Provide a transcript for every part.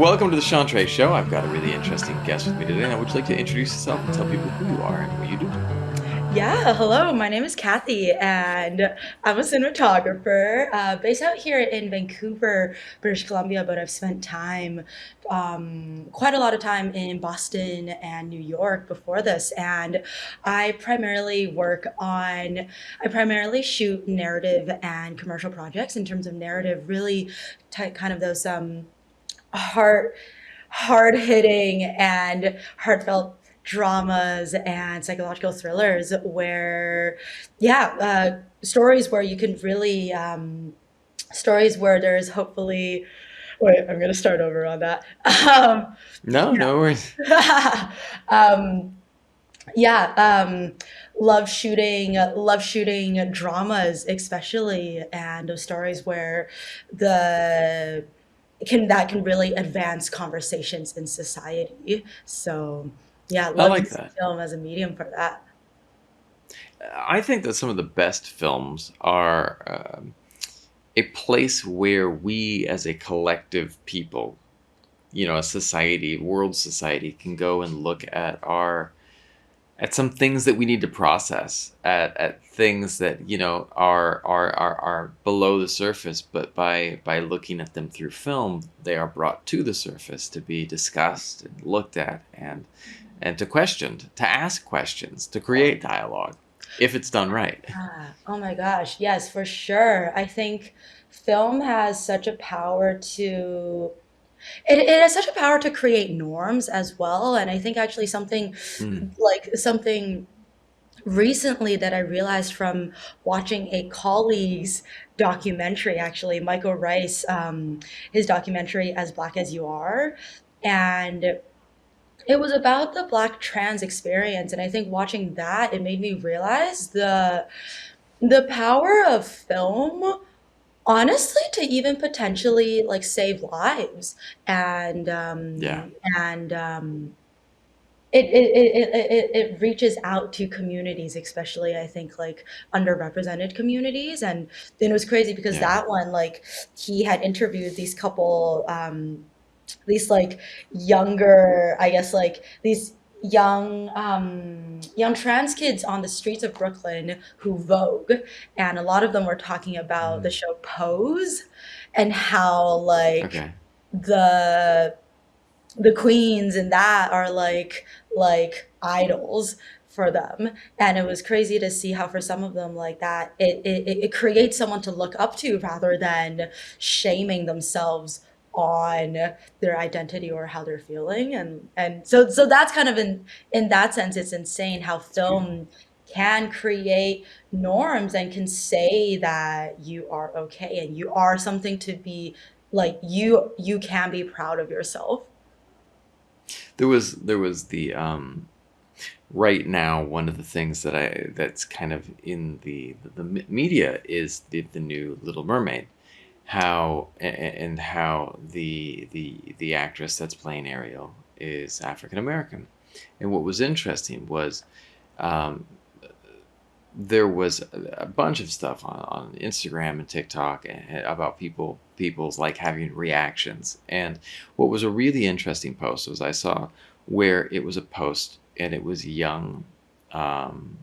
Welcome to the Chantre Show. I've got a really interesting guest with me today. Now, would you like to introduce yourself and tell people who you are and what you do? Yeah, hello. My name is Kathy, and I'm a cinematographer based out here in Vancouver, British Columbia. But I've spent quite a lot of time in Boston and New York before this. And I primarily I primarily shoot narrative and commercial projects in terms of narrative, really tight, kind of those heart hard hitting and heartfelt dramas and psychological thrillers where stories where you can really stories where there's hopefully wait, I'm going to start over on that. No, no worries. yeah um yeah love shooting dramas especially, and those stories where the can really advance conversations in society. So yeah, I love like using that. film as a medium for that. I think that some of the best films are a place where we as a collective people, a society, world society, can go and look at some things that we need to process, at things that are below the surface, but by looking at them through film, they are brought to the surface to be discussed and looked at, and to questioned, to ask questions, to create dialogue, if it's done right. Oh my gosh, yes, for sure. I think film has such a power to it has such a power to create norms as well. And I think actually Mm, something recently that I realized from watching a colleague's documentary, actually, Michael Rice, his documentary As Black as You Are. And it was about the Black trans experience. And I think watching that, it made me realize the power of film, honestly, to even potentially like save lives. And yeah, it reaches out to communities, especially I think like underrepresented communities. And then it was crazy because yeah. that one, like, he had interviewed these like younger, I guess, like these young trans kids on the streets of Brooklyn who vogue, and a lot of them were talking about the Mm, show Pose and how like okay. the the queens and that are like idols for them. And it was crazy to see how for some of them like that it creates someone to look up to rather than shaming themselves on their identity or how they're feeling. And so that's kind of in that sense it's insane how It's beautiful. film can create norms and can say that you are okay and you are something to be like you can be proud of yourself. There was the right now, one of the things that's kind of in the media is the new Little Mermaid, how and how the actress that's playing Ariel is African American. And what was interesting was, um, there was a bunch of stuff on Instagram and TikTok about people's like having reactions. And what was a really interesting post was I saw where it was a post and it was um,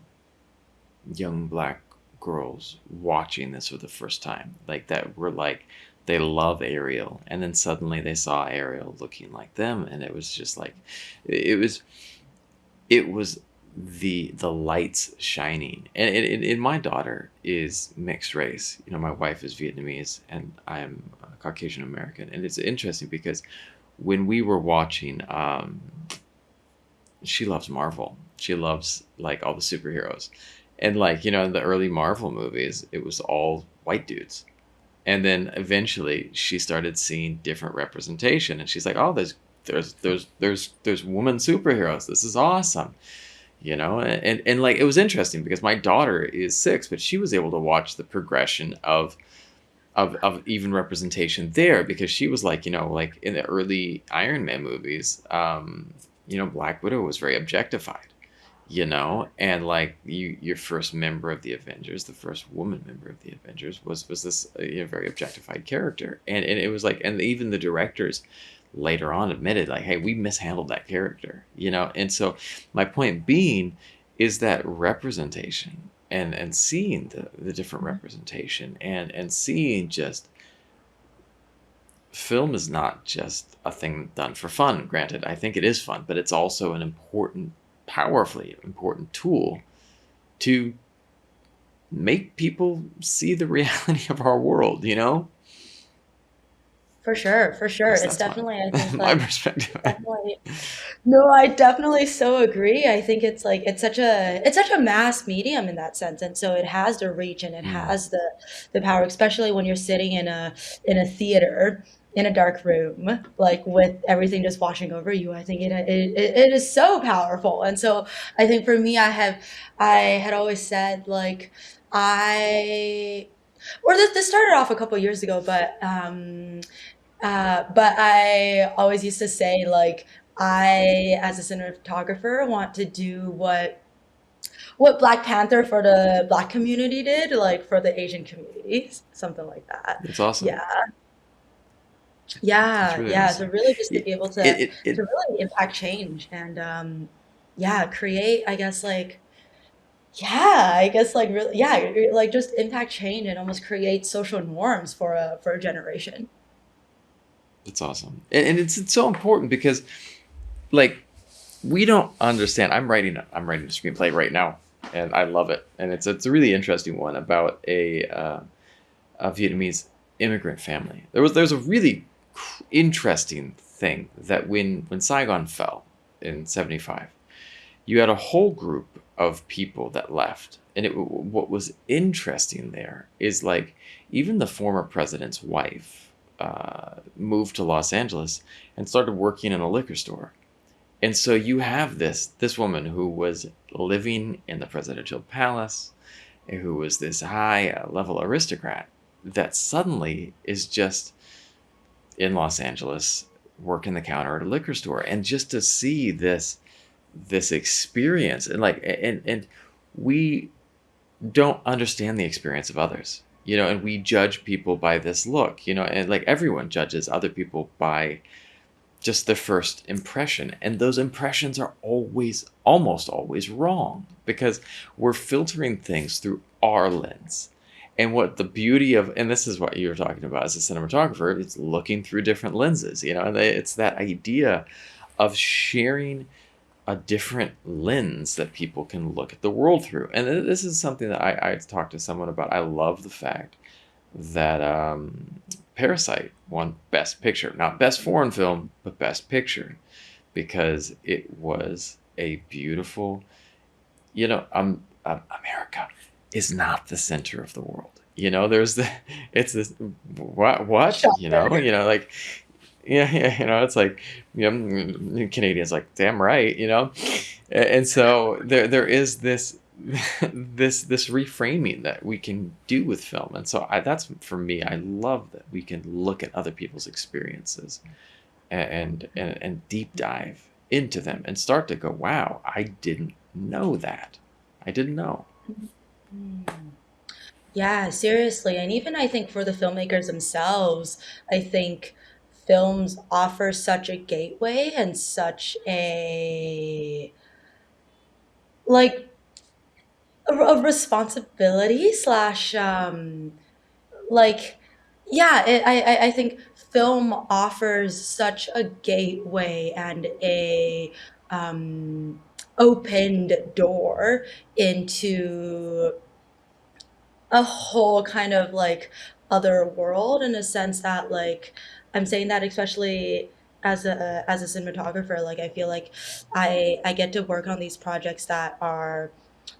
young black girls watching this for the first time, like that were like they love Ariel, and then suddenly they saw Ariel looking like them, and it was just like it was it was the lights shining. And my daughter is mixed race. My wife is Vietnamese and I'm Caucasian American, and it's interesting because when we were watching, she loves Marvel. She loves like all the superheroes. And like, in the early Marvel movies, it was all white dudes. And then eventually she started seeing different representation, and she's like, "Oh, there's woman superheroes. This is awesome." And like it was interesting because my daughter is 6, but she was able to watch the progression of even representation there, because she was like, like in the early Iron Man movies, Black Widow was very objectified, and like your first member of the Avengers, the first woman member of the Avengers was this very objectified character. And it was like, and even the directors, later on admitted, like, hey, we mishandled that character, you know. And so my point being is that representation, and seeing the different representation, and seeing just film is not just a thing done for fun. Granted, I think it is fun, but it's also an important, powerfully important tool to make people see the reality of our world, you know? For sure, for At sure. least It's that's my definitely, I think, my like, perspective. definitely. No, I definitely so agree. I think it's like it's such a mass medium in that sense, and so it has the reach and it Mm, has the power, especially when you're sitting in a theater in a dark room, like with everything just washing over you. I think it is so powerful, and so I think for me, I had always said like I or this started off a couple years ago, but I always used to say, like, I, as a cinematographer, want to do what Black Panther for the Black community did, like for the Asian communities, something like that. that's awesome. Yeah, That's yeah, really yeah. So awesome. really, just to It be able to it really impact change and yeah, create. I guess like yeah, I guess like really yeah, like just impact change and almost create social norms for a generation. it's awesome. And it's so important because, like, we don't understand. I'm writing a screenplay right now, and I love it. And it's a really interesting one about a Vietnamese immigrant family. There's a really interesting thing that when Saigon fell in '75, you had a whole group of people that left, and what was interesting there is, like, even the former president's wife moved to Los Angeles and started working in a liquor store. And so you have this woman who was living in the presidential palace, who was this high level aristocrat, that suddenly is just in Los Angeles working the counter at a liquor store. And just to see this experience, and like, and we don't understand the experience of others, you know, and we judge people by this look, you know, and like everyone judges other people by just the first impression. And those impressions are always, almost always wrong, because we're filtering things through our lens. And what the beauty of, and this is what you were talking about as a cinematographer, it's looking through different lenses, you know, and it's that idea of sharing a different lens that people can look at the world through. And this is something that I talked to someone about. I love the fact that Parasite won Best Picture, not Best Foreign Film, but Best Picture, because it was a beautiful, you know, America is not the center of the world. You know, there's the, it's this, Shocker. you know, like, yeah, yeah, you know, it's like, you know, Canadians like, damn right, you know, and so there is this this reframing that we can do with film. And so that's, for me, I love that we can look at other people's experiences, and deep dive into them and start to go, wow, I didn't know that. I didn't know. Mm. Yeah, seriously. And even I think for the filmmakers themselves, I think films offer such a gateway and such a like a responsibility slash like yeah, I think film offers such a gateway and a um opened door into a whole kind of like other world in a sense that like I'm saying that especially as a cinematographer, like I feel like I get to work on these projects that are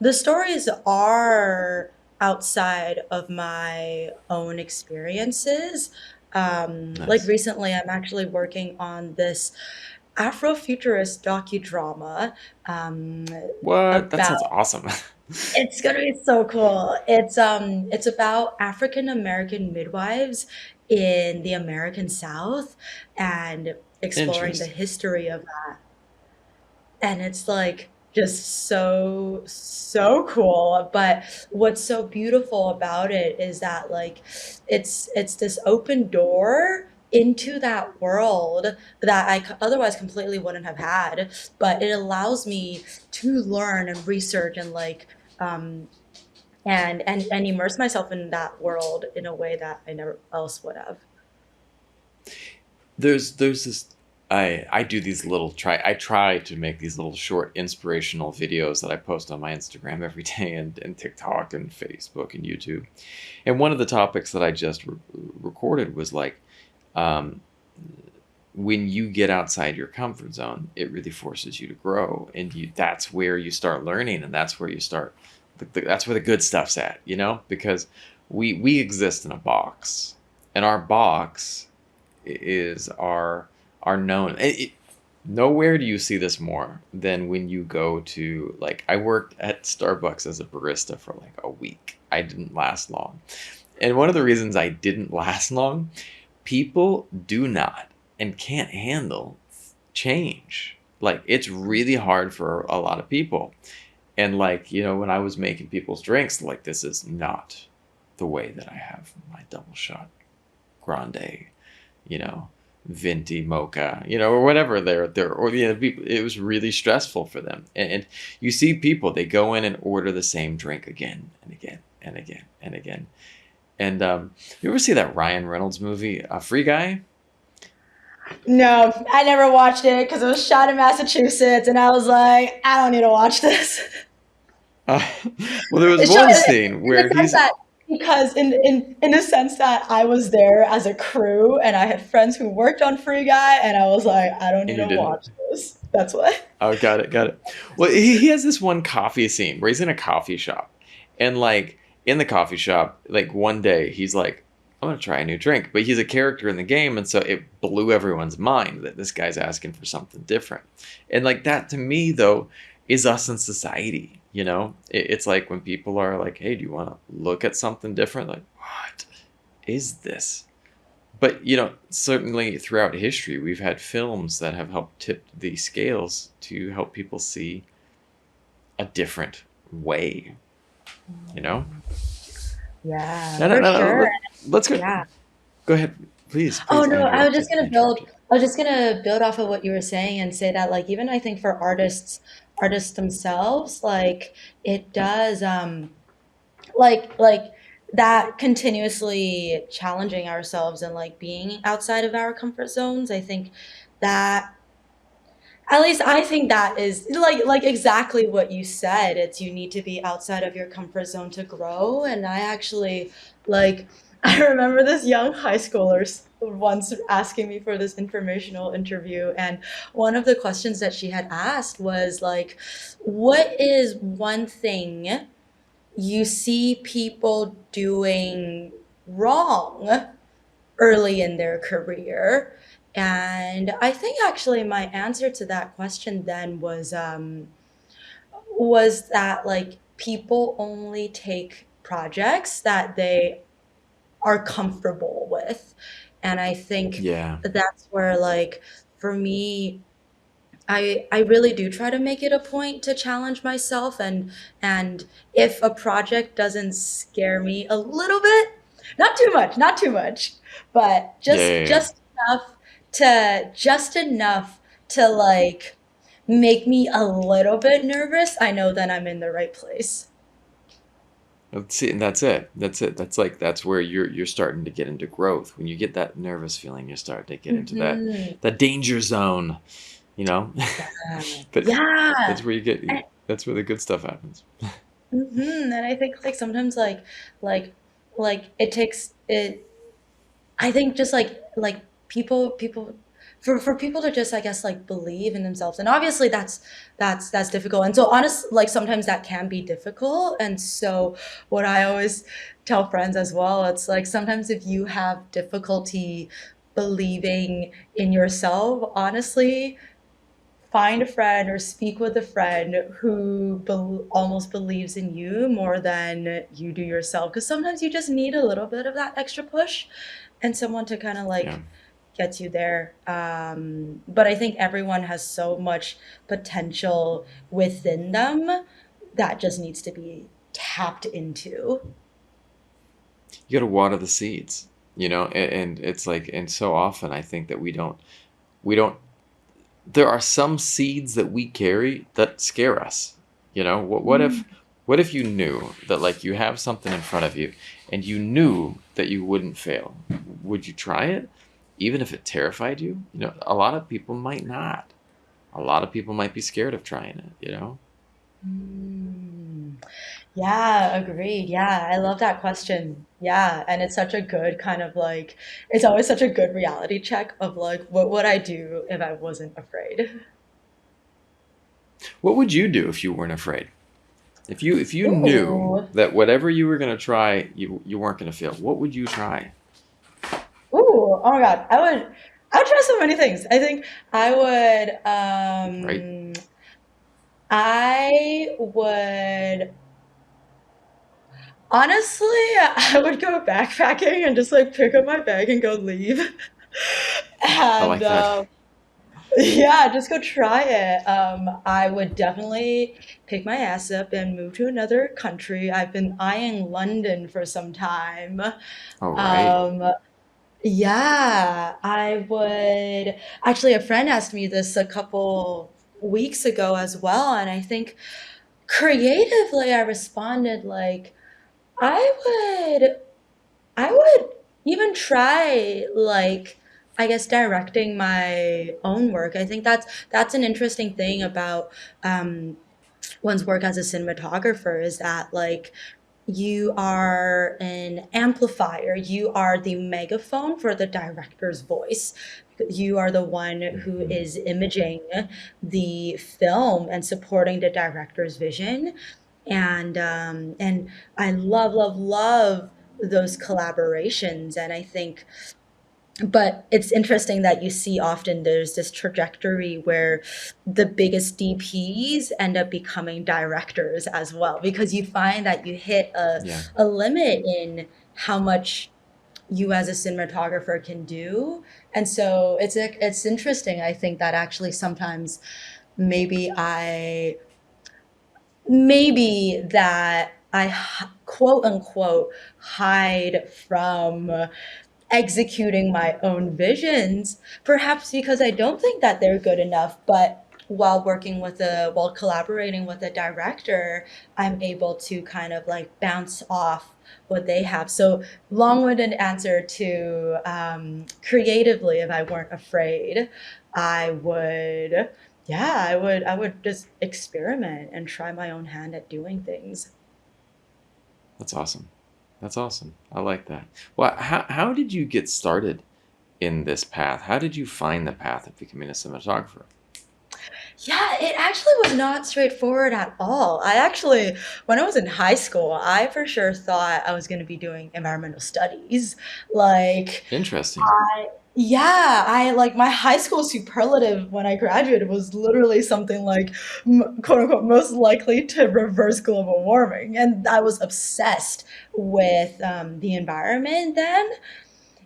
the stories are outside of my own experiences. Like Nice. recently I'm actually working on this Afrofuturist docudrama um What? That about sounds awesome. it's gonna be so cool. It's about African American midwives in the American South and exploring the Interesting. history of that. And it's like just so cool. But what's so beautiful about it is that like it's this open door into that world that otherwise completely wouldn't have had. But it allows me to learn and research and um, and immerse myself in that world in a way that I never else would have. There's this. I do these little I try to make these little short inspirational videos that I post on my Instagram every day, and TikTok and Facebook and YouTube. And one of the topics that I just recorded was like, um, when you get outside your comfort zone, it really forces you to grow, and that's where you start learning, and that's where you start. That's where the good stuff's at, because we exist in a box, and our box is our known. Nowhere do you see this more than when you go to, like, I worked at Starbucks as a barista for like a week. I didn't last long. And one of the reasons I didn't last long, people do not and can't handle change. Like, it's really hard for a lot of people. And, like, when I was making people's drinks, like, this is not the way that I have my double shot grande, you know, venti mocha, or whatever they're or it was really stressful for them. And you see people, they go in and order the same drink again and again and again and again. And you ever see that Ryan Reynolds movie, Free Guy? No, I never watched it because it was shot in Massachusetts, and I was like, I don't need to watch this. Uh, well, there was It's shot one scene in the where sense he's that because in the sense that I was there as a crew and I had friends who worked on Free Guy, and I was like, I don't need and you to didn't. watch this. That's what. Oh, got it, got it. Well, he has this one coffee scene where he's in a coffee shop, and, like, in the coffee shop, like, one day he's like, "I'm gonna try a new drink," but he's a character in the game, and so it blew everyone's mind that this guy's asking for something different. And, like, that to me, though, is us in society. It's like when people are like, "Hey, do you want to look at something different?" Like, what is this? But, certainly throughout history, we've had films that have helped tip the scales to help people see a different way, you know? Yeah, No, no, for no, no, sure. let's go. Yeah. Go ahead. Please, Oh please. no, I interrupted. I was just gonna build off of what you were saying and say that like even I think for artists themselves, like it does like that continuously challenging ourselves and like being outside of our comfort zones. I think that at least I think that is like exactly what you said. It's you need to be outside of your comfort zone to grow. And I actually like I remember this young high schooler once asking me for this informational interview, and one of the questions that she had asked was like, "What is one thing you see people doing wrong early in their career?" And I think actually my answer to that question then was that like people only take projects that they are comfortable with. And I think Yeah, that's where like for me I really do try to make it a point to challenge myself, and if a project doesn't scare me a little bit, not too much, but yeah, yeah, yeah. just enough to like make me a little bit nervous, I know that I'm in the right place. Let's see, and that's it. That's it. That's where you're starting to get into growth. When you get that nervous feeling, you're starting to get into that Hmm. that danger zone, you know. Yeah. But Yeah. that's where you get. That's where the good stuff happens. And I think like sometimes like like it takes it I think just like people for people to just I guess like believe in themselves, and obviously that's difficult, and so honest like sometimes that can be difficult, and so what I always tell friends as well, it's like sometimes if you have difficulty believing in yourself, honestly find a friend or speak with a friend who almost believes in you more than you do yourself, because sometimes you just need a little bit of that extra push and someone to kind of Yeah. like get you there. But I think everyone has so much potential within them that just needs to be tapped into. You got to water the seeds. and it's like, and so often I think that we don't there are some seeds that we carry that scare us. What if you knew that, like, you have something in front of you and you knew that you wouldn't fail? Would you try it even if it terrified you? A lot of people might not. A lot of people might be scared of trying it. Mm. Yeah, agreed. Yeah, I love that question. Yeah, and it's such a good kind of like, it's always such a good reality check of like, what would I do if I wasn't afraid? What would you do if you weren't afraid? If you knew Ooh, that whatever you were going to try, you weren't going to fail, what would you try? ooh, oh my God. I would try so many things. I think I would, Right? I would, honestly, I would go backpacking and just like pick up my bag and go leave. I And like that. yeah, just go try it. I would definitely pick my ass up and move to another country. I've been eyeing London for some time. All right. Um, yeah, I would. Actually, a friend asked me this a couple weeks ago as well, and I think creatively I responded like, I would I would even try like I guess directing my own work. I think that's an interesting thing about one's work as a cinematographer is that like you are an amplifier. You are the megaphone for the director's voice. You are the one who Hmm. is imaging the film and supporting the director's vision. And I love, love, love those collaborations. And I think but it's interesting that you see often there's this trajectory where the biggest DPs end up becoming directors as well because you find that you hit Yeah. a limit in how much you as a cinematographer can do. And so it's interesting. I think that actually sometimes maybe I maybe that I quote unquote hide from executing my own visions, perhaps because I don't think that they're good enough, but while collaborating with a director, I'm able to kind of like bounce off what they have. So long-winded answer to creatively, if I weren't afraid, I would, yeah, I would just experiment and try my own hand at doing things. That's awesome. That's awesome. I like that. Well, how did you get started in this path? How did you find the path of becoming a cinematographer? Yeah, it actually was not straightforward at all. I actually, when I was in high school, I for sure thought I was going to be doing environmental studies. Like, Interesting. I, yeah, I like my high school superlative when I graduated was literally something like, quote unquote, most likely to reverse global warming. And I was obsessed with the environment then.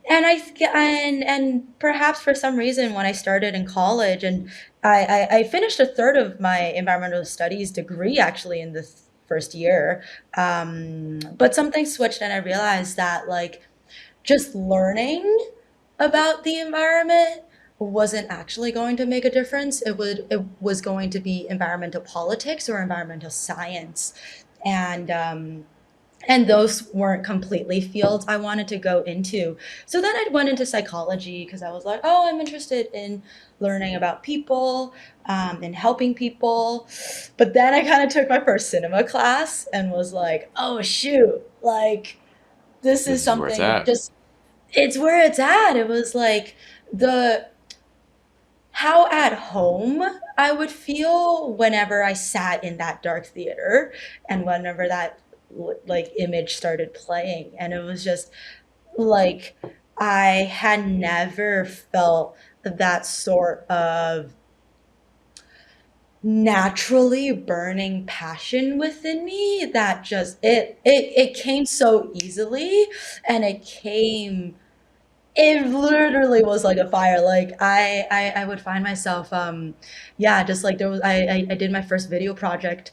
And perhaps for some reason when I started in college and I finished a third of my environmental studies degree actually in the first year, but something switched and I realized that like just learning about the environment wasn't actually going to make a difference. It was going to be environmental politics or environmental science, and and those weren't completely fields I wanted to go into. So then I went into psychology because I was like, oh, I'm interested in learning about people and helping people. But then I kind of took my first cinema class and was like, oh, shoot, like this is This is where it's something at. just, it's where it's at. It was like the, how at home I would feel whenever I sat in that dark theater and whenever that like image started playing. And it was just like I had never felt that sort of naturally burning passion within me that just it came so easily and it literally was like a fire. Like I would find myself, just like there was, I did my first video project,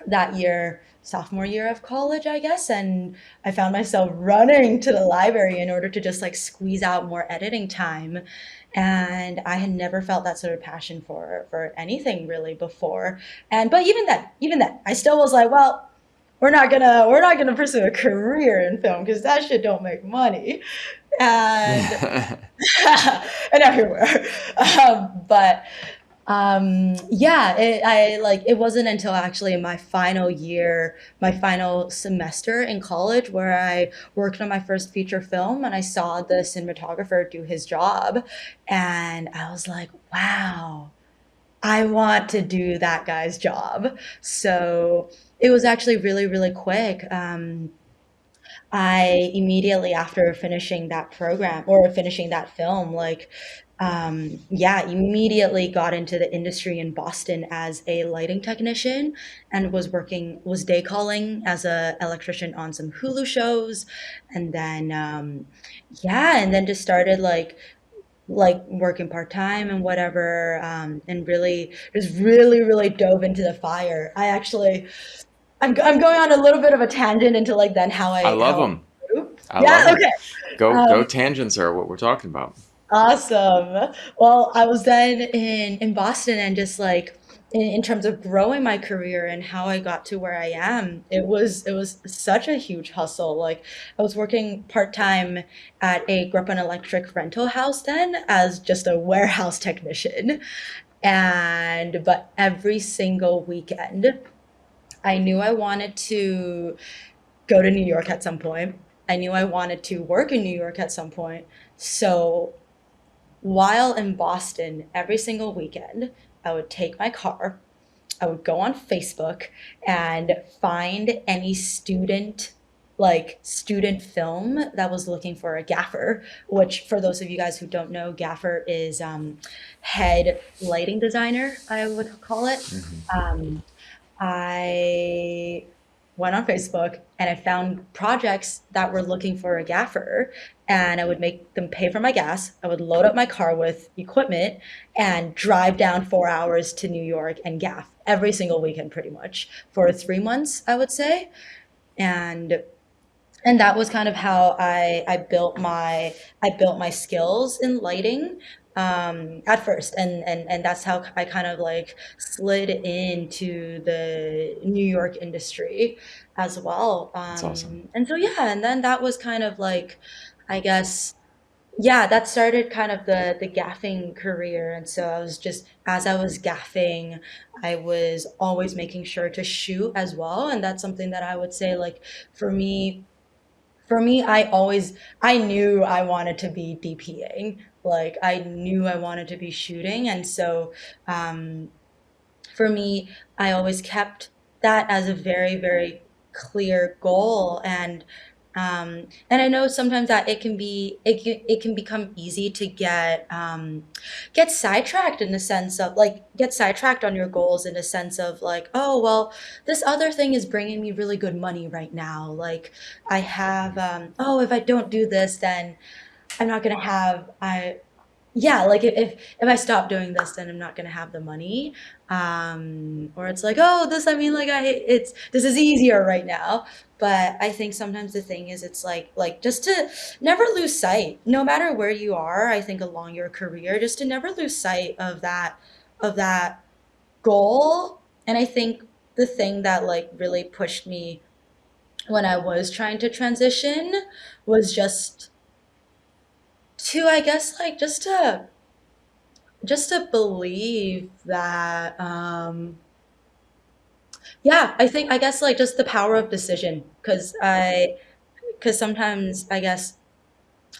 that year. sophomore year of college, I guess, and I found myself running to the library in order to just like squeeze out more editing time. And I had never felt that sort of passion for anything really before. And but even then, I still was like, well, we're not gonna pursue a career in film because that shit don't make money. And and now here we are. But yeah, it wasn't until actually my final year, my final semester in college where I worked on my first feature film and I saw the cinematographer do his job and I was like, wow, I want to do that guy's job. So it was actually really, really quick. I immediately after finishing that program or finishing that film, like, yeah, immediately got into the industry in Boston as a lighting technician and was day calling as a electrician on some Hulu shows. And then, yeah, and then just started like working part time and whatever, and really just really, really dove into the fire. I'm going on a little bit of a tangent into like then I love how them. I grew. I Yeah, love them. okay. Go Um, tangents are what we're talking about. awesome. Well, I was then in Boston and just like in terms of growing my career and how I got to where I am, it was such a huge hustle. Like I was working part-time at a grew up an electric rental house then as just a warehouse technician. And but every single weekend, I knew I wanted to go to New York at some point. I knew I wanted to work in New York at some point. So while in Boston, every single weekend, I would take my car, I would go on Facebook and find any student film that was looking for a gaffer, which for those of you guys who don't know, gaffer is head lighting designer, I would call it. Hmm. Um, I went on Facebook and I found projects that were looking for a gaffer, and I would make them pay for my gas. I would load up my car with equipment and drive down 4 hours to New York and gaff every single weekend pretty much for 3 months, I would say. And and that was kind of how I built my skills in lighting at first, and that's how I kind of like slid into the New York industry as well. That's awesome. And so yeah, and then that was kind of like, I guess, yeah, that started kind of the gaffing career. And so I was just as I was gaffing, I was always making sure to shoot as well, and that's something that I would say like for me I knew I wanted to be DPing. Like I knew I wanted to be shooting. And so um, for me, I always kept that as a very, very clear goal. And I know sometimes that it can become easy to get sidetracked in the sense of like get sidetracked on your goals in a sense of like, oh well, this other thing is bringing me really good money right now. Like I have oh, if I don't do this, then I'm not gonna have I yeah, like if I stop doing this, then I'm not gonna have the money. Or it's like, oh, this I mean like it's this is easier right now. But I think sometimes the thing is it's like just to never lose sight, no matter where you are, I think along your career, just to never lose sight of that goal. And I think the thing that like really pushed me when I was trying to transition was just to, I guess, like just to believe that yeah, I think I guess like just the power of decision because sometimes I guess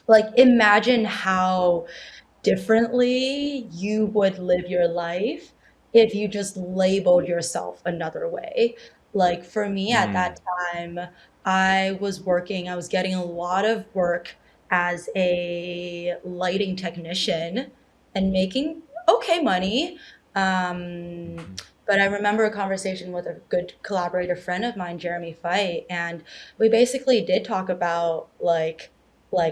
like imagine how differently you would live your life if you just labeled yourself another way. Like for me at Mm. that time, I was getting a lot of work as a lighting technician and making okay money. Um, Hmm. but I remember a conversation with a good collaborator friend of mine, Jeremy Fight, and we basically did talk about like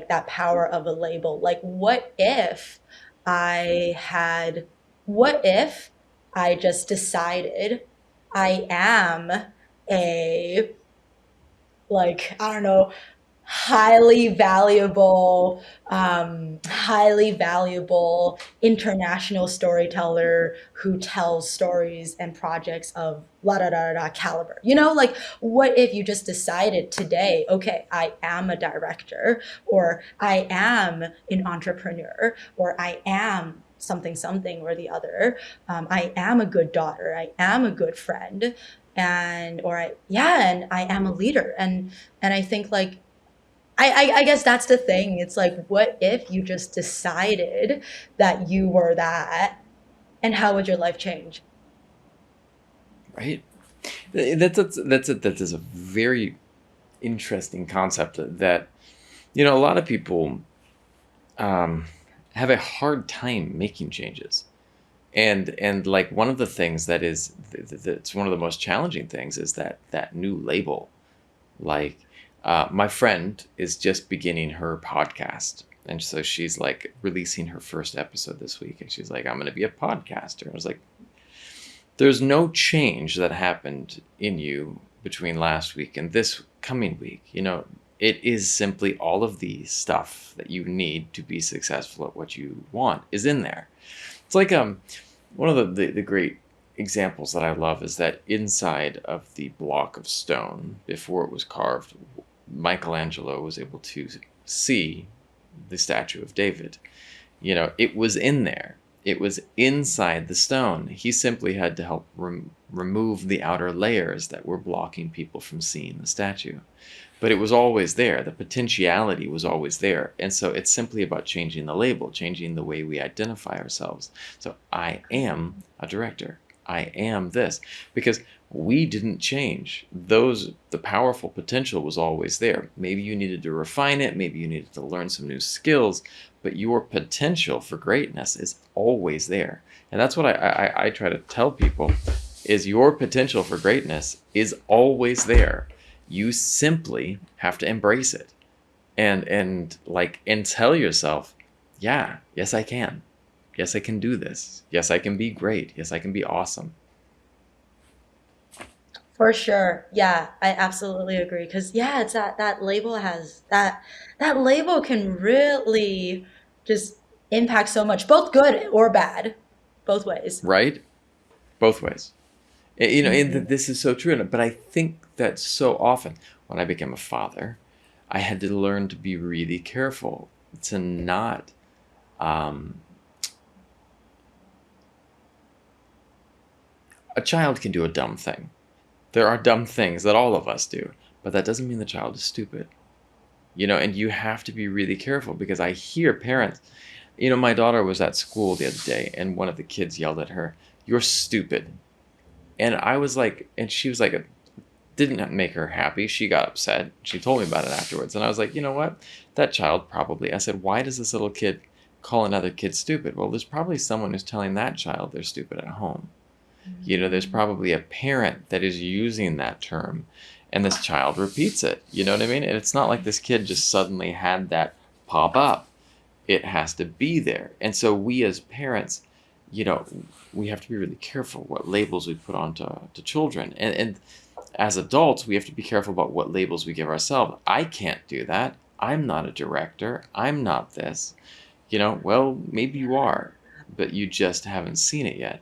that power of a label. Like I what if I just decided I am a, like, I don't know, highly valuable, highly valuable international storyteller who tells stories and projects of la da da da caliber. You know, like, what if you just decided today, okay, I am a director, or I am an entrepreneur, or I am something something or the other. I am a good daughter. I am a good friend, and or I yeah, and I am a leader. And I think, like, I guess that's the thing. It's like, what if you just decided that you were that, and how would your life change? Right. That is a very interesting concept that a lot of people um, have a hard time making changes. And like one of the things that's one of the most challenging things is that new label. Like my friend is just beginning her podcast, and so she's like releasing her first episode this week, and she's like, I'm going to be a podcaster. I was like, there's no change that happened in you between last week and this coming week. It is simply all of the stuff that you need to be successful at what you want is in there. It's like one of the great examples that I love is that inside of the block of stone, before it was carved, Michelangelo was able to see the statue of David. It was in there. It was inside the stone. He simply had to help remove the outer layers that were blocking people from seeing the statue. But it was always there. The potentiality was always there. And so it's simply about changing the label, changing the way we identify ourselves. So I am a director. I am this. Because we didn't change. The powerful potential was always there. Maybe you needed to refine it, maybe you needed to learn some new skills, but your potential for greatness is always there. And that's what I try to tell people is your potential for greatness is always there. You simply have to embrace it and tell yourself, yeah, yes I can. Yes I can do this. Yes I can be great. Yes I can be awesome. For sure. Yeah, I absolutely agree. Because, yeah, it's that label has that label can really just impact so much, both good or bad, both ways. Right? Both ways. And Mhm. this is so true. But I think that so often when I became a father, I had to learn to be really careful to not. Um, a child can do a dumb thing. There are dumb things that all of us do, but that doesn't mean the child is stupid. And you have to be really careful because I hear parents. My daughter was at school the other day, and one of the kids yelled at her, "You're stupid." And I was like, and she was like, didn't make her happy. She got upset. She told me about it afterwards. And I was like, you know what? That child probably, I said, why does this little kid call another kid stupid? Well, there's probably someone who's telling that child they're stupid at home. There's Mhm. probably a parent that is using that term and this child repeats it. You know what I mean? And it's not like this kid just suddenly had that pop up. It has to be there. And so we as parents, you know, we have to be really careful what labels we put onto to children. And as adults, we have to be careful about what labels we give ourselves. I can't do that. I'm not a director. I'm not this. Well, maybe you are, but you just haven't seen it yet,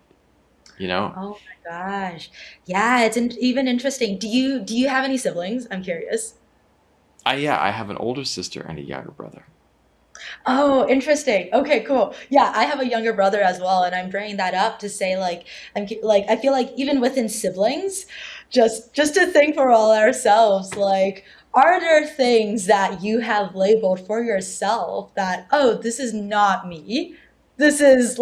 you know? Oh my gosh. Yeah, it's even interesting. Do you have any siblings? I'm curious. Yeah, I have an older sister and a younger brother. Oh, interesting. Okay, cool. Yeah, I have a younger brother as well, and I'm bringing that up to say, like, like, I feel like even within siblings, just to think for all ourselves, like, are there things that you have labeled for yourself that, oh, this is not me. This is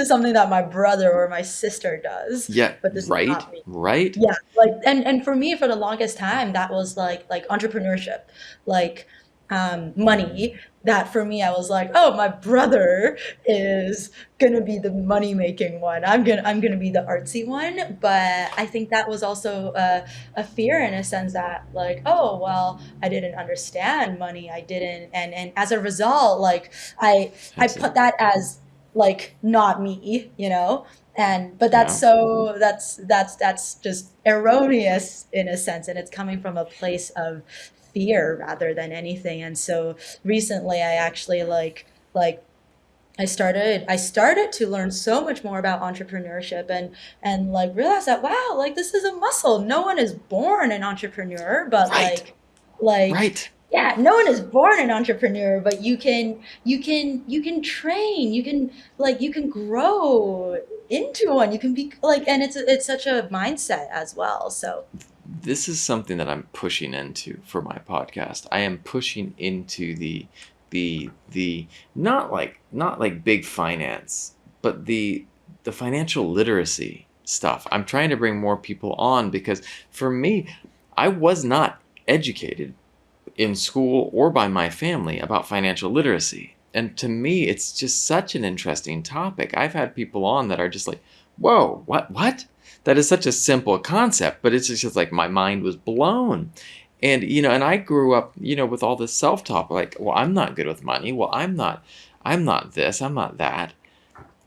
something that my brother or my sister does, Yeah, but this is right, not me. right. Yeah, like, and for me, for the longest time, that was like entrepreneurship, like, money. That for me, I was like, oh, my brother is gonna be the money making one. I'm gonna be the artsy one. But I think that was also a fear, in a sense, that, like, oh well, I didn't understand money. I didn't, and as a result, like, I Absolutely. put that as, like, not me, you know. And but that's Yeah. so that's just erroneous in a sense, and it's coming from a place of fear rather than anything. And so recently I actually like I started to learn so much more about entrepreneurship, and like realize that wow, like this is a muscle. No one is born an entrepreneur, but Right. like Right. yeah, no one is born an entrepreneur, but you can train, you can grow into one. You can be like, and it's such a mindset as well. So This is something that I'm pushing into for my podcast. I am pushing into the not like big finance, but the financial literacy stuff. I'm trying to bring more people on because for me, I was not educated in school or by my family about financial literacy. And to me, it's just such an interesting topic. I've had people on that are just like, whoa, what? That is such a simple concept, but it's just like my mind was blown. And I grew up, with all this self-talk, like, well, I'm not good with money. Well, I'm not this, I'm not that.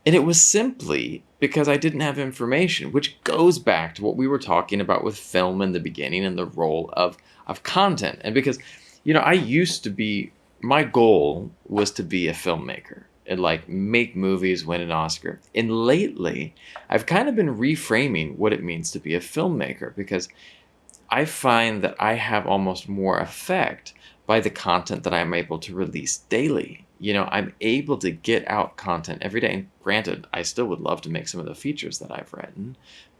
And it was simply because I didn't have information, which goes back to what we were talking about with film in the beginning and the role of content. And because, I used to be, my goal was to be a filmmaker and like make movies, win an Oscar. And lately, I've kind of been reframing what it means to be a filmmaker because I find that I have almost more effect by the content that I'm able to release daily. I'm able to get out content every day. And granted, I still would love to make some of the features that I've written,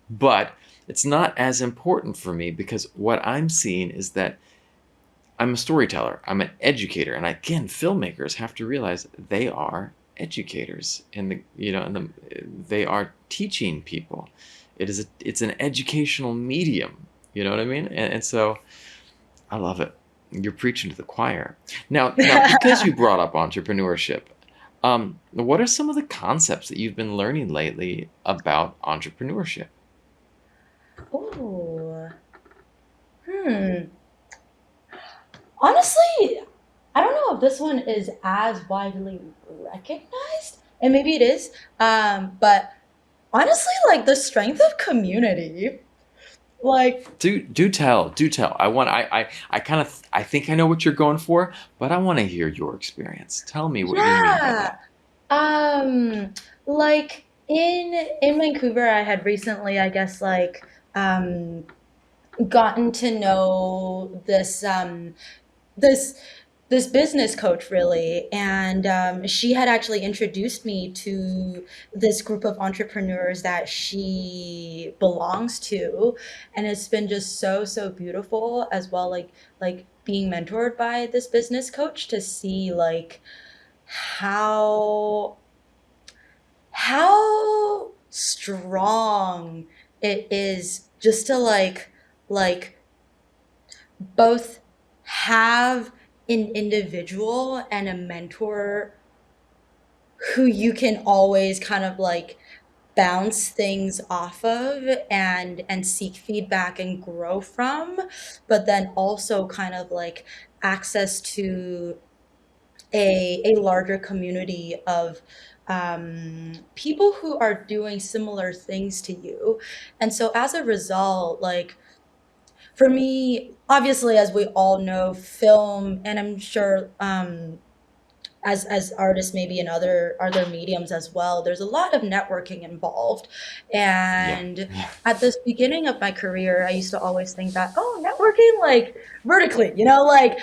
but it's not as important for me because what I'm seeing is that I'm a storyteller, I'm an educator, and again, filmmakers have to realize they are educators, they are teaching people. It's an educational medium. You know what I mean? And so I love it. You're preaching to the choir. Now, because you brought up entrepreneurship, what are some of the concepts that you've been learning lately about entrepreneurship? oh, hmm. Honestly, I don't know if this one is as widely recognized, and maybe it is. But honestly, like the strength of community, like Do tell. I kind of I think I know what you're going for, but I want to hear your experience. Tell me what you mean by yeah, that. um, like in Vancouver, I had recently, I guess, gotten to know this this business coach really, and she had actually introduced me to this group of entrepreneurs that she belongs to, and it's been just so beautiful as well, like being mentored by this business coach to see like how how strong it is just to like both have an individual and a mentor who you can always kind of like bounce things off of and seek feedback and grow from, but then also kind of like access to a larger community of people who are doing similar things to you. And so as a result, like for me, obviously, as we all know, film, and I'm sure as artists maybe in other mediums as well, there's a lot of networking involved. Yeah. And Yeah. at this beginning of my career, I used to always think that, oh, networking like vertically, like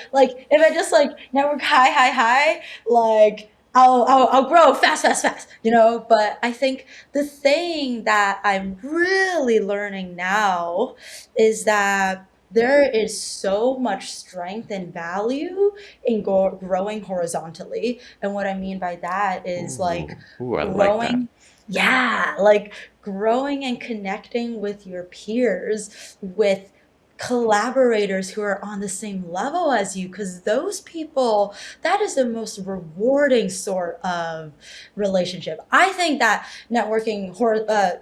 if I just like network high, like I'll grow fast. But I think the thing that I'm really learning now is that there is so much strength and value in growing horizontally. And what I mean by that is like Ooh, I like that. growing, yeah, like growing and connecting with your peers, with collaborators who are on the same level as you, because those people, that is the most rewarding sort of relationship. I think that networking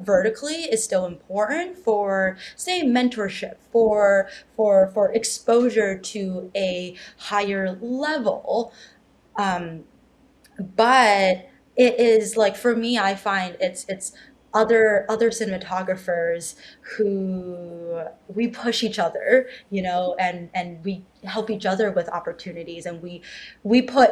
vertically is still important for, say, mentorship, for exposure to a higher level. Um, but it is like for me, I find it's other cinematographers who we push each other, and we help each other with opportunities, and we put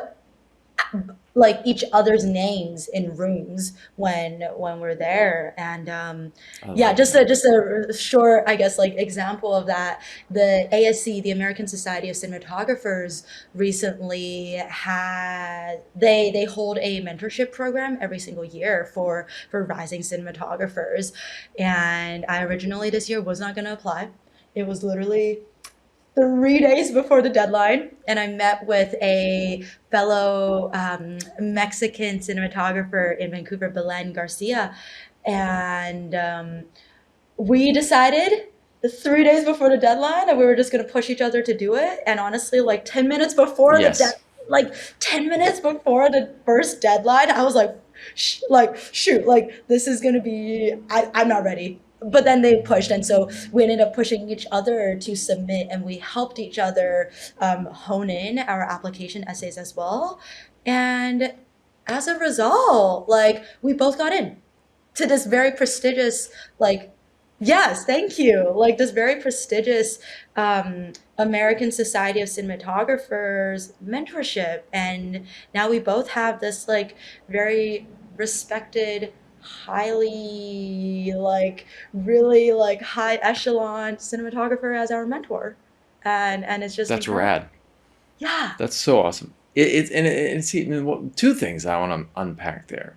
like each other's names in rooms when we're there. And I yeah, love that. just a short, I guess, like example of that. The ASC, the American Society of Cinematographers, recently had they hold a mentorship program every single year for rising cinematographers. And I originally this year was not going to apply. It was literally 3 days before the deadline, and I met with a fellow Mexican cinematographer in Vancouver, Belen Garcia, and we decided the 3 days before the deadline that we were just going to push each other to do it. And honestly, like 10 minutes before Yes, like 10 minutes before the first deadline, I was like, like shoot, like this is going to be, I'm not ready. But then they pushed, and so we ended up pushing each other to submit, and we helped each other hone in our application essays as well. And as a result, like we both got in to this very prestigious, like, yes, thank you, like this very prestigious American Society of Cinematographers mentorship. And now we both have this like very respected, highly like really like high echelon cinematographer as our mentor. And it's just that's incredible. rad. Yeah. That's so awesome. See, two things I want to unpack there.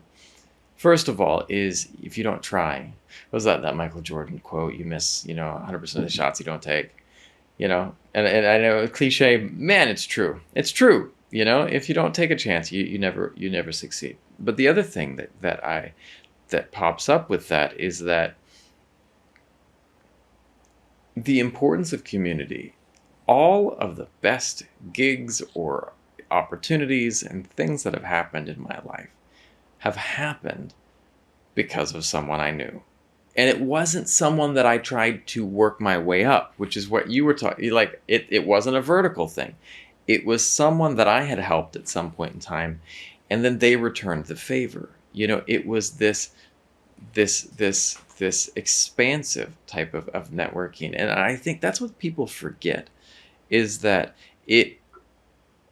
First of all, is if you don't try, what was that Michael Jordan quote? You miss, 100% of the shots you don't take. And I know cliche, man, it's true. It's true. If you don't take a chance, you never succeed. But the other thing that pops up with that is that the importance of community. All of the best gigs or opportunities and things that have happened in my life have happened because of someone I knew. And it wasn't someone that I tried to work my way up, which is what you were talking. Like it wasn't a vertical thing. It was someone that I had helped at some point in time, and then they returned the favor. It was this expansive type of networking. And I think that's what people forget, is that it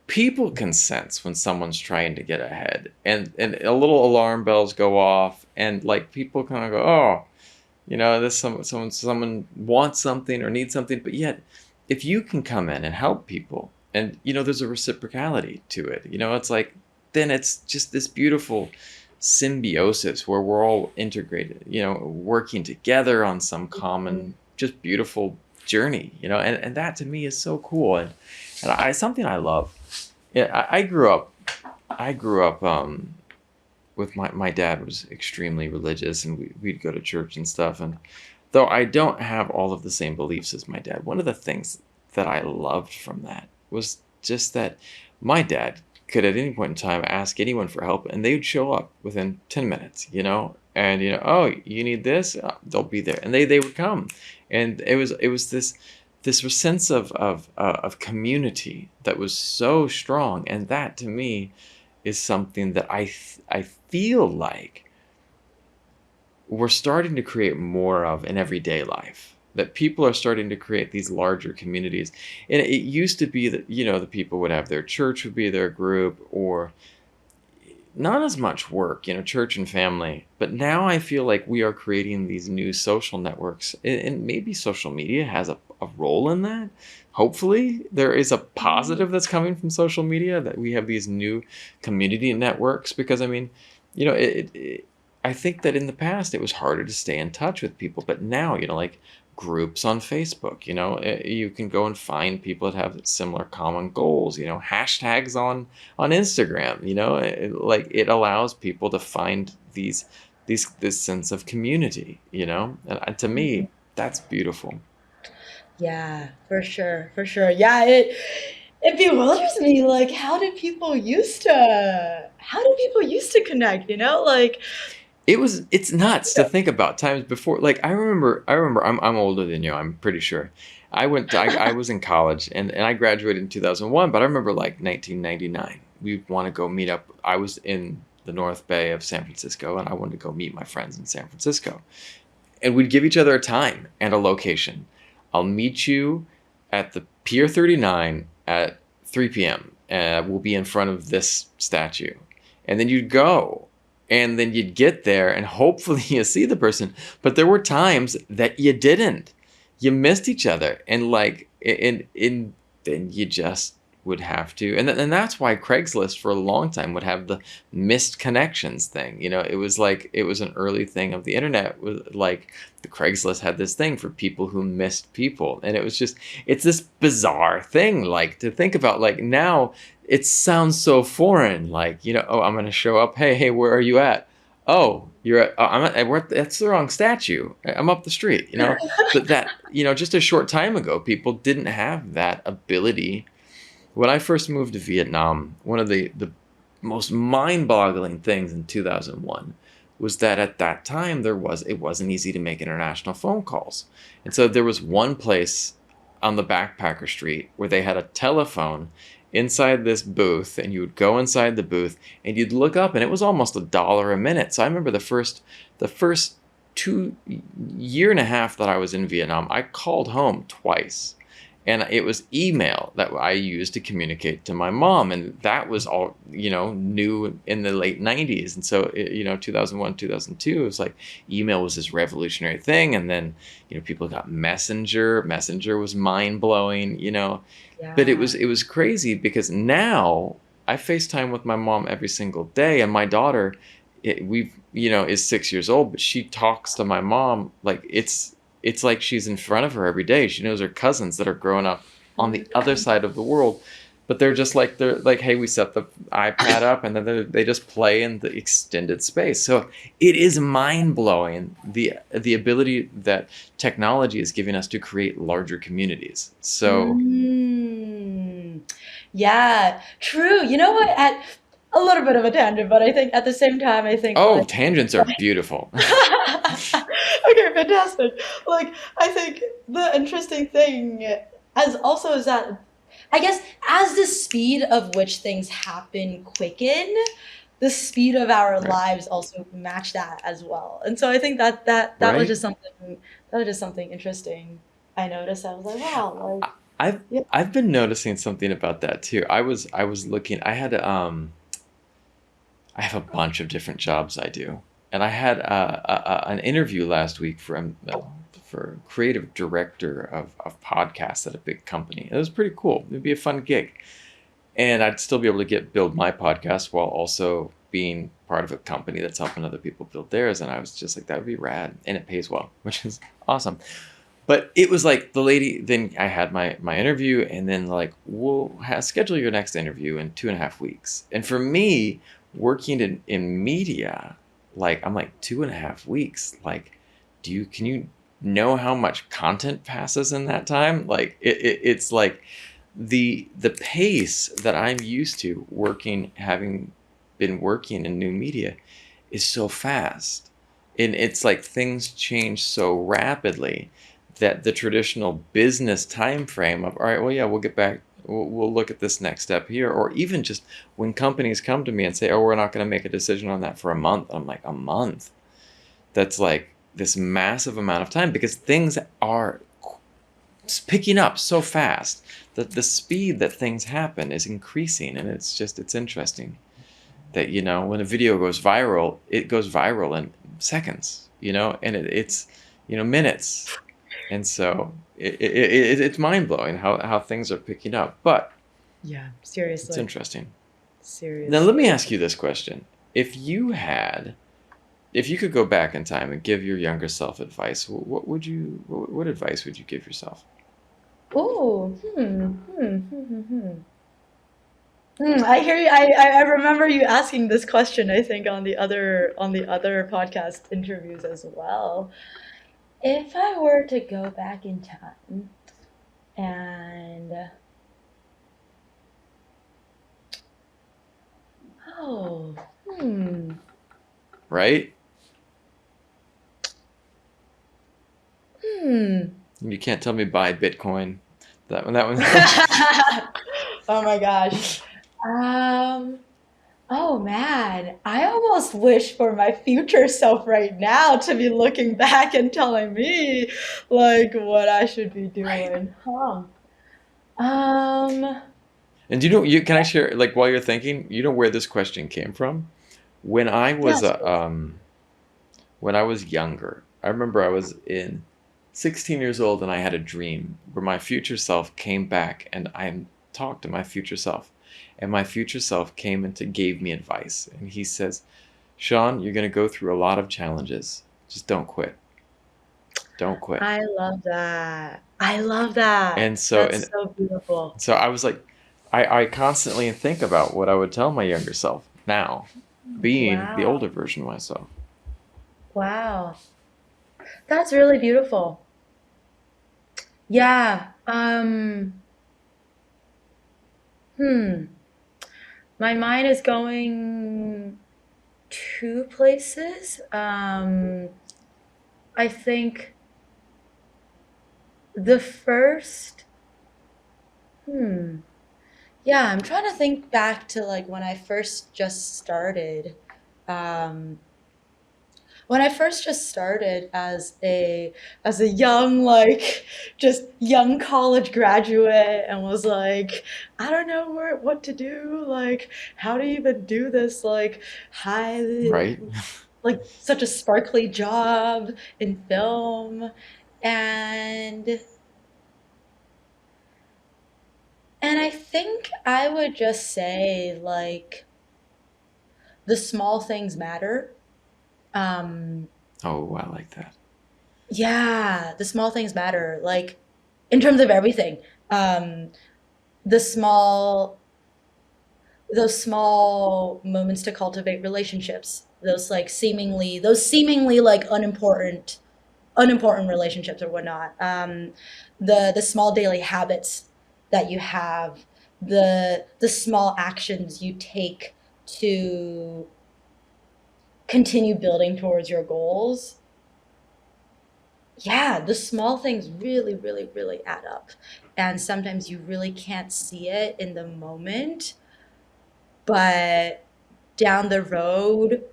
people can sense when someone's trying to get ahead, and a little alarm bells go off, and like people kind of go, oh, this someone wants something or needs something. But yet, if you can come in and help people, and there's a reciprocality to it, it's like, then it's just this beautiful symbiosis where we're all integrated, working together on some common, just beautiful journey, and that to me is so cool. And I something I love. Yeah, I grew up with my dad was extremely religious, and we'd go to church and stuff. And though I don't have all of the same beliefs as my dad, one of the things that I loved from that was just that my dad could at any point in time ask anyone for help, and they would show up within 10 minutes, and oh, you need this. They'll be there, and they would come. And it was this sense of community that was so strong. And that to me is something that I feel like we're starting to create more of in everyday life. That people are starting to create these larger communities. And it used to be that, the people would have their church would be their group, or not as much work, church and family. But now I feel like we are creating these new social networks, and maybe social media has a role in that. Hopefully, there is a positive that's coming from social media, that we have these new community networks. Because I mean, I think that in the past it was harder to stay in touch with people, but now, like groups on Facebook, you can go and find people that have similar common goals, hashtags on Instagram, like it allows people to find this sense of community, and to me, that's beautiful. Yeah, for sure, for sure. Yeah, it bewilders me. Like, how did people used to connect? Like, It's nuts to think about times before. Like I remember I'm older than you, I'm pretty sure. I was in college, and I graduated in 2001, but I remember like 1999. We'd want to go meet up. I was in the North Bay of San Francisco, and I wanted to go meet my friends in San Francisco. And we'd give each other a time and a location. I'll meet you at the Pier 39 at 3 p.m. We'll be in front of this statue. And then you'd go. And then you'd get there and hopefully you see the person. But there were times that you didn't. You missed each other. And like, then you just would have to. And that's why Craigslist for a long time would have the missed connections thing. You know, it was like, it was an early thing of the internet. Was like the Craigslist had this thing for people who missed people. And it was just, it's this bizarre thing, like to think about. Like now it sounds so foreign, like, you know, oh, I'm going to show up. Hey, where are you at? Oh, you're at, that's the wrong statue. I'm up the street, you know. But that, you know, just a short time ago, people didn't have that ability. When I first moved to Vietnam, one of the most mind-boggling things in 2001 was that at that time it wasn't easy to make international phone calls. And so there was one place on the backpacker street where they had a telephone inside this booth, and you would go inside the booth and you'd look up and it was almost $1 a minute. So I remember the first 2 year and a half that I was in Vietnam, I called home twice. And it was email that I used to communicate to my mom. And that was all, you know, new in the late 90s. And so, you know, 2001, 2002, it was like email was this revolutionary thing. And then, you know, people got Messenger. Messenger was mind blowing, you know. But Yeah. it was crazy because now I FaceTime with my mom every single day. And my daughter, you know, is 6 years old, but she talks to my mom like it's like she's in front of her every day. She knows her cousins that are growing up on the other side of the world, but they're like, hey, we set the iPad up, and then they just play in the extended space. So it is mind blowing the ability that technology is giving us to create larger communities. So, Mm. Yeah, true. You know what? At a little bit of a tangent, but I think at the same time, I think oh, like tangents are beautiful. okay, fantastic. Like, I think the interesting thing as also is that I guess as the speed of which things happen quicken, the speed of our Right, lives also match that as well. And so I think that was right. just something interesting I noticed. I was like, wow, like I- I've yeah. I've been noticing something about that too. I was looking. I have a bunch of different jobs I do, and I had an interview last week for creative director of podcasts at a big company. It was pretty cool. It'd be a fun gig, and I'd still be able to build my podcast while also being part of a company that's helping other people build theirs. And I was just like, that would be rad, and it pays well, which is awesome. But it was like the lady. Then I had my interview, and then like we'll schedule your next interview in 2.5 weeks. And for me, working in media, like I'm like 2.5 weeks. Like, can you know how much content passes in that time? Like it's like the pace that I'm used to working, having been working in new media, is so fast, and it's like things change so rapidly that the traditional business time frame of, all right, well, yeah, we'll get back, we'll look at this next step here, or even just when companies come to me and say, oh, we're not going to make a decision on that for a month. I'm like, a month? That's like this massive amount of time, because things are picking up so fast that the speed that things happen is increasing. And it's interesting that, you know, when a video goes viral, it goes viral in seconds, you know, and it's, you know, minutes. And so it's mind blowing how things are picking up, but Yeah, it's seriously. interesting. Now, let me Seriously. ask you this question. If you had, if you could go back in time and give your younger self advice, what advice would you give yourself? Oh, I hear you. I remember you asking this question, I think, on the other podcast interviews as well. If I were to go back in time and oh, hmm, Right? hmm. You can't tell me buy Bitcoin. That one. Oh my gosh. Um, Oh man, I almost wish for my future self right now to be looking back and telling me like what I should be Right. doing. Huh. Um, And do you know, you can I share, like, while you're thinking, you know where this question came from? When I was yes, a please. when I was younger, I remember I was in 16 years old and I had a dream where my future self came back and I talked to my future self. And my future self came and gave me advice. And he says, Sean, you're going to go through a lot of challenges. Just don't quit. Don't quit. I love that. I love that. And so, That's and so beautiful. so I was like, I constantly think about what I would tell my younger self now, being the older Wow. version of myself. Wow. That's really beautiful. Yeah. Hmm. My mind is going two places. I think the first, hmm. Yeah, I'm trying to think back to like when I first just started. Um, when I first just started as a young like just young college graduate and was like, I don't know what to do, like how to even do this like high Right? like such a sparkly job in film and I think I would just say like the small things matter. Um, Oh, I like that. yeah, the small things matter. Like in terms of everything. Um, the small, those small moments to cultivate relationships. Those seemingly like unimportant relationships or whatnot. The small daily habits that you have, the small actions you take to continue building towards your goals. Yeah, the small things really, really, really add up. And sometimes you really can't see it in the moment, but down the road,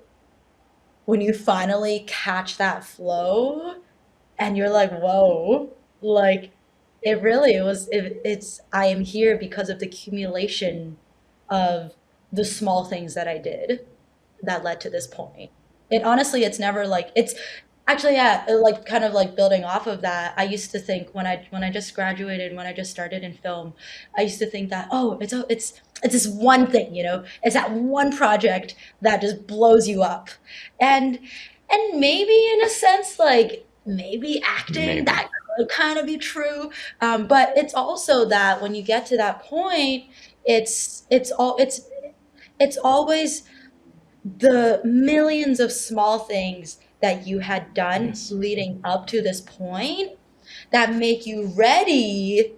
when you finally catch that flow and you're like, whoa, like it's, I am here because of the accumulation of the small things that I did that led to this point. It honestly, it's never like it's actually yeah, like kind of like building off of that. I used to think when I just graduated, when I just started in film, I used to think that oh, it's this one thing, you know, it's that one project that just blows you up, and maybe in a sense like maybe acting Maybe. that could kind of be true, but it's also that when you get to that point, it's always the millions of small things that you had done Yes. leading up to this point that make you ready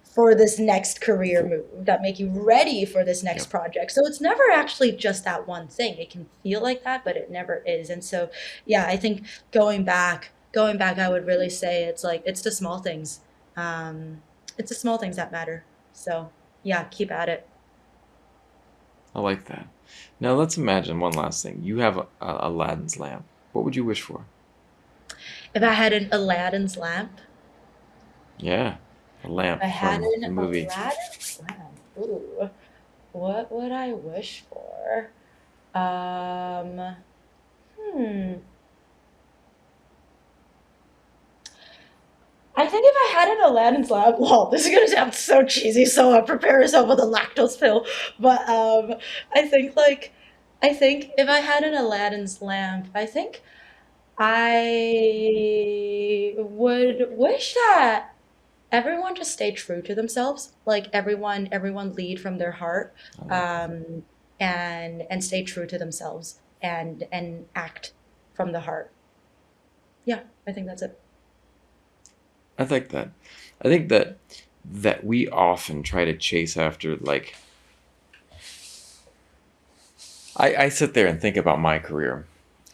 for this next career For, move, that make you ready for this next yep. project. So it's never actually just that one thing. It can feel like that, but it never is. And so, yeah, I think going back, I would really say it's like, it's the small things. It's the small things that matter. So, yeah, keep at it. I like that. Now let's imagine one last thing. You have Aladdin's lamp. What would you wish for? If I had an Aladdin's lamp, Yeah, a lamp I had from the an movie. Aladdin's lamp. Ooh, what would I wish for? Um, hmm. I think if I had an Aladdin's lamp, well, this is gonna sound so cheesy, so prepare yourself with a lactose pill. But I think if I had an Aladdin's lamp, I think I would wish that everyone just stay true to themselves. Like everyone lead from their heart, I like that. um, and stay true to themselves and act from the heart. Yeah, I think that's it. I like that. I think that we often try to chase after, like, I sit there and think about my career.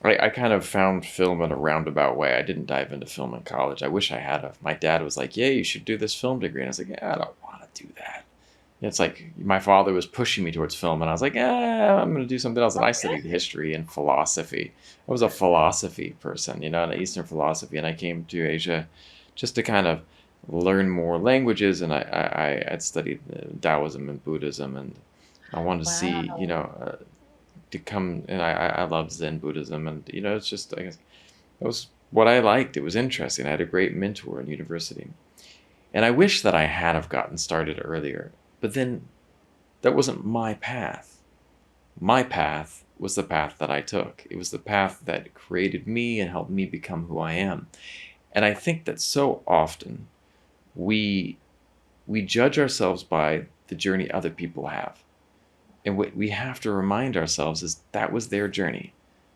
I kind of found film in a roundabout way. I didn't dive into film in college. I wish I had. My dad was like, "Yeah, you should do this film degree," and I was like, "Yeah, I don't want to do that." It's like my father was pushing me towards film, and I was like, I'm going to do something else. And I Okay. studied history and philosophy. I was a philosophy person, an Eastern philosophy, and I came to Asia just to kind of learn more languages. And I had studied Taoism and Buddhism, and I wanted to see, Wow. to come, and I love Zen Buddhism, and it's just, I guess, it was what I liked. It was interesting. I had a great mentor in university, and I wish that I had have gotten started earlier. But then that wasn't my path. My path was the path that I took. It was the path that created me and helped me become who I am. And I think that so often we we judge ourselves by the journey other people have. And what we have to remind ourselves is that was their journey.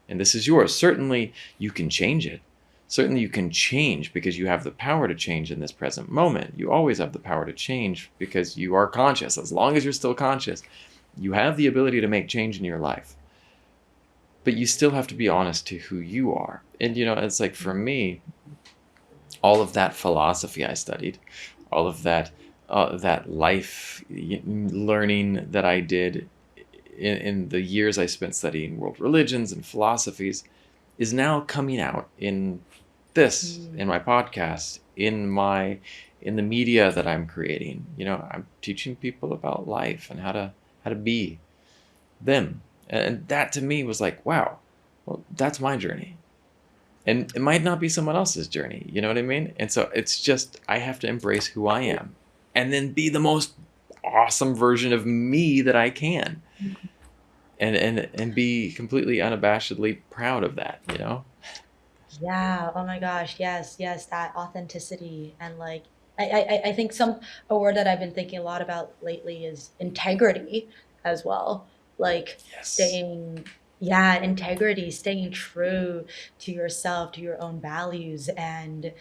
And this is yours. Certainly you can change it. Certainly you can change because you have the power to change in this present moment. You always have the power to change because you are conscious. As long as you're still conscious, you have the ability to make change in your life. But you still have to be honest to who you are. And it's like for me, all of that philosophy I studied, all of that life learning that I did in the years I spent studying world religions and philosophies is now coming out in this, Mm. in my podcast, in the media that I'm creating. I'm teaching people about life and how to be them. And that to me was like, wow, well, that's my journey. And it might not be someone else's journey. You know what I mean? And so it's just, I have to embrace who I am and then be the most awesome version of me that I can. And be completely unabashedly proud of that. Yeah. Oh my gosh. Yes. Yes. That authenticity and like I think a word that I've been thinking a lot about lately is integrity as well. Like Yes. staying, yeah, integrity, staying true to yourself, to your own values and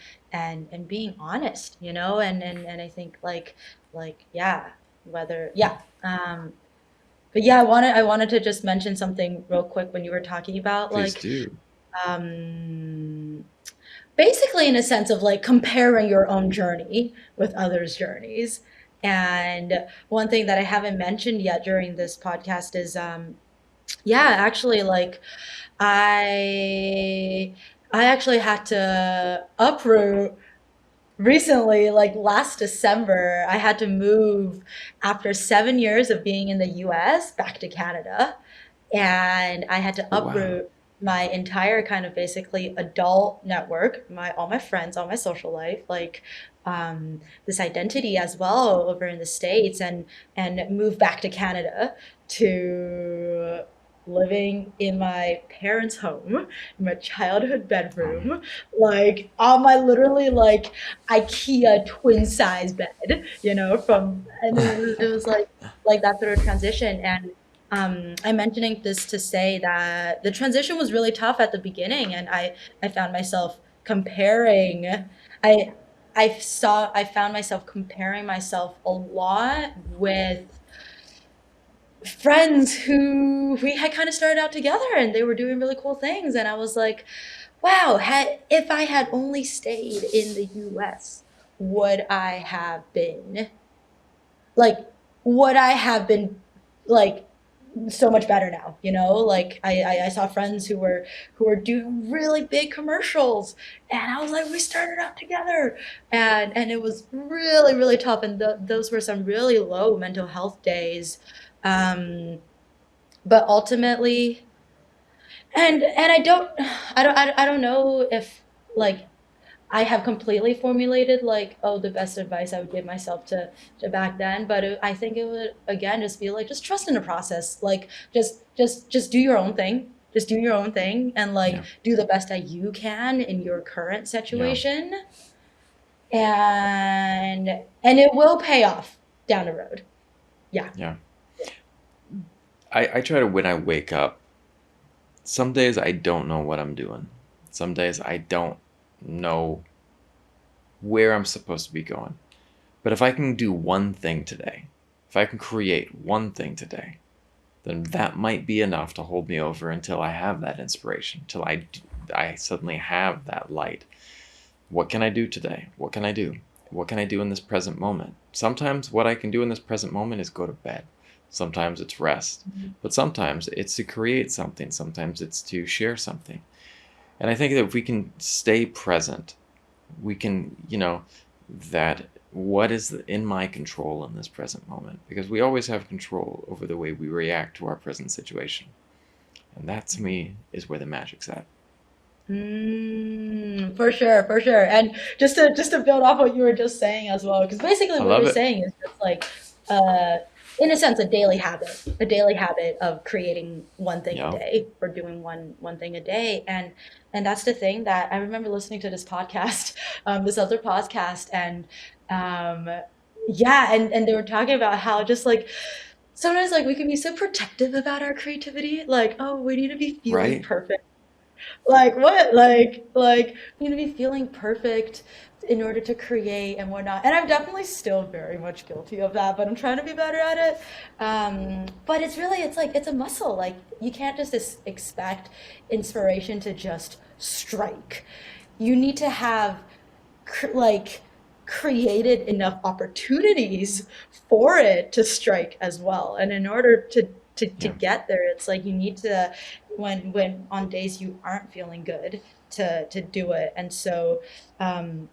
being honest, and I think yeah, whether yeah. But yeah, I wanted to just mention something real quick when you were talking about Please do. um basically in a sense of like comparing your own journey with others' journeys. And one thing that I haven't mentioned yet during this podcast is yeah, actually like I I actually had to uproot recently, like last December, I had to move after 7 years of being in the US back to Canada. And I had to Oh, wow. uproot my entire kind of basically adult network, all my friends, all my social life, like this identity as well over in the States, and move back to Canada to living in my parents' home, in my childhood Um, bedroom, like on my literally like IKEA twin size bed, and it was like that sort of transition. And I'm mentioning this to say that the transition was really tough at the beginning, and I found myself comparing. I I found myself comparing myself a lot with friends who we had kind of started out together, and they were doing really cool things, and I was like, wow, had if I had only stayed in the US, would I have been like would I have been like so much better now, like I saw friends who were doing really big commercials, and I was like, we started out together, and it was really really tough, and those were some really low mental health days. Um but ultimately, and I don't know if like I have completely formulated like, oh, the best advice I would give myself to back then, but I think it would again just be like, just trust in the process, like just do your own thing, just do your own thing, and like yeah. do the best that you can in your current Yeah. situation, and it will pay off down the road. Yeah. Yeah. I try to, when I wake up, some days I don't know what I'm doing. Some days I don't know where I'm supposed to be going. But if I can do one thing today, if I can create one thing today, then that might be enough to hold me over until I have that inspiration, until I suddenly have that light. What can I do today? What can I do? What can I do in this present moment? Sometimes what I can do in this present moment is go to bed. Sometimes it's rest. But sometimes it's to create something. Sometimes it's to share something. And I think that if we can stay present, we can, that what is in my control in this present moment? Because we always have control over the way we react to our present situation. And that to me is where the magic's at. For sure, for sure. And just to build off what you were just saying as well, because basically I what love you're it. saying is just like, in a sense, a daily habit of creating one thing a Yeah. day or doing one thing a day. And that's the thing that I remember listening to this podcast, this other podcast, and um, yeah, and they were talking about how just like sometimes like we can be so protective about our creativity, like, oh, we need to be feeling Right? perfect, like what? Like you need to be feeling perfect in order to create and whatnot. And I'm definitely still very much guilty of that, but I'm trying to be better at it. But it's really it's like it's a muscle. Like you can't just expect inspiration to just strike. You need to have like created enough opportunities for it to strike as well. And in order to Yeah. get there, it's like you need to when on days you aren't feeling good to do it. And so um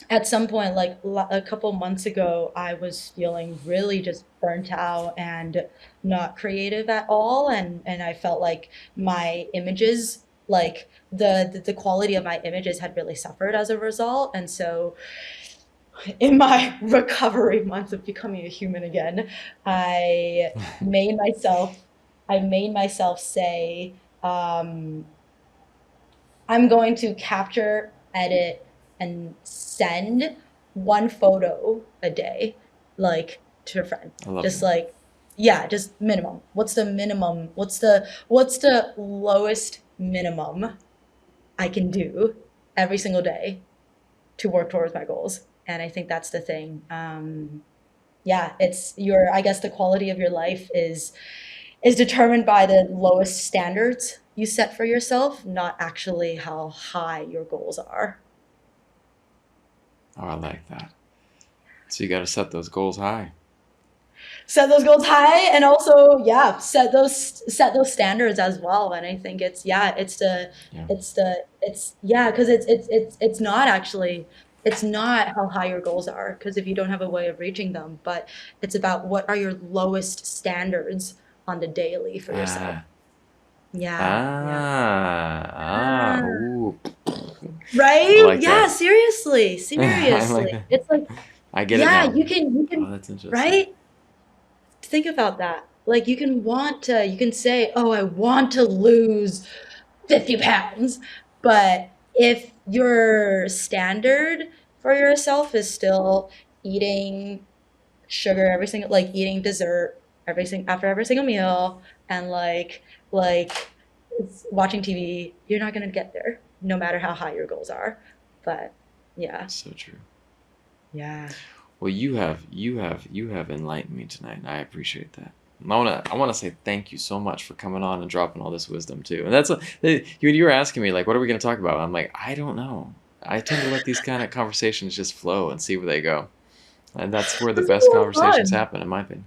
at some point, like a couple months ago, I was feeling really just burnt out and not creative at all. And I felt like my images, like the quality of my images had really suffered as a result. And so in my recovery month of becoming a human again, I made myself I made myself say, I'm going to capture, edit, and send one photo a day, like to a friend. I love Just that. like, yeah, just minimum. What's the minimum? What's the lowest minimum I can do every single day to work towards my goals? And I think that's the thing. Yeah, it's your, I guess the quality of your life is determined by the lowest standards you set for yourself, not actually how high your goals are. Oh, I like that. So you got to set those goals high. Set those goals high and also, yeah, set those standards as well. And I think it's yeah, Yeah. it's yeah, because it's not actually it's not how high your goals are, because if you don't have a way of reaching them, but it's about what are your lowest standards on the daily for yourself. Ah. Yeah, yeah. Ah. Ah. Ah. Ooh. I Right? like Yeah, that. seriously, I like seriously. that. It's like, I get it yeah, now. you can, Oh, that's interesting. right? Think about that. Like you can say, oh, I want to lose 50 pounds. But if your standard for yourself is still eating sugar every single, like eating dessert after every single meal, and like watching TV, you're not gonna get there, no matter how high your goals are. But yeah, So true. yeah. Well, you have enlightened me tonight, and I appreciate that. I wanna say thank you so much for coming on and dropping all this wisdom too. And you were asking me like, what are we gonna talk about? I'm like, I don't know. I tend to let these kind of conversations just flow and see where they go, and that's where the This is a best lot of conversations fun. happen, in my opinion.